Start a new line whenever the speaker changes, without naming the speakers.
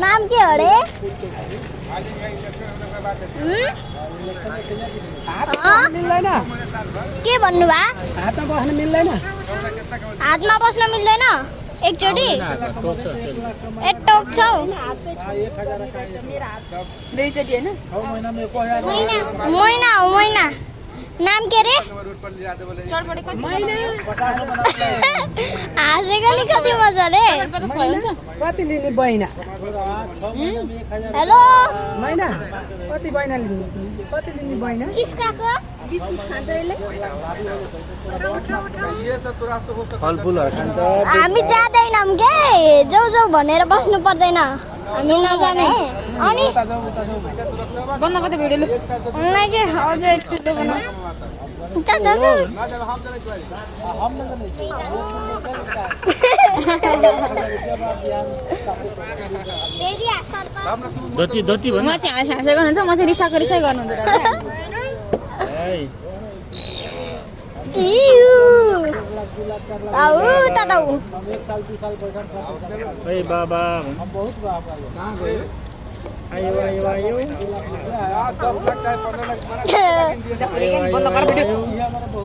नाम के हो रे?
मिल्दैन
के भन्नु भा?
हातमा बस्न मिल्दैन
हातमा बस्न मिल्दैन एकचोटी ए टोक्छौ
दुईचोटी हैन
मैना हो मैना नाम के रे? हाँसेको नि कति मजाले
कति लिने बहिना
हेलो
मैना कति बहिना लिने कति लिने बहिना
किसकाको
फलफुलहरु खान्छ
हामी जाँदैनौँ के जाउ जाउ भनेर बस्नु पर्दैन हामी नजाने अनि
बन्द कतै भिडियो लु
उनलाई के अझ एकचोटि बनाऊ चल चल चल
दति दति भन
म चाहिँ हाँसेको हुन्छ म चाहिँ रिसाको रिसाइ गर्नु हुँदो रहेछ
आऊ ताताऊ
ए बाबा आयो आयो आयो
10 लाख चाहे 15 लाख
आयो, आयो, आयो।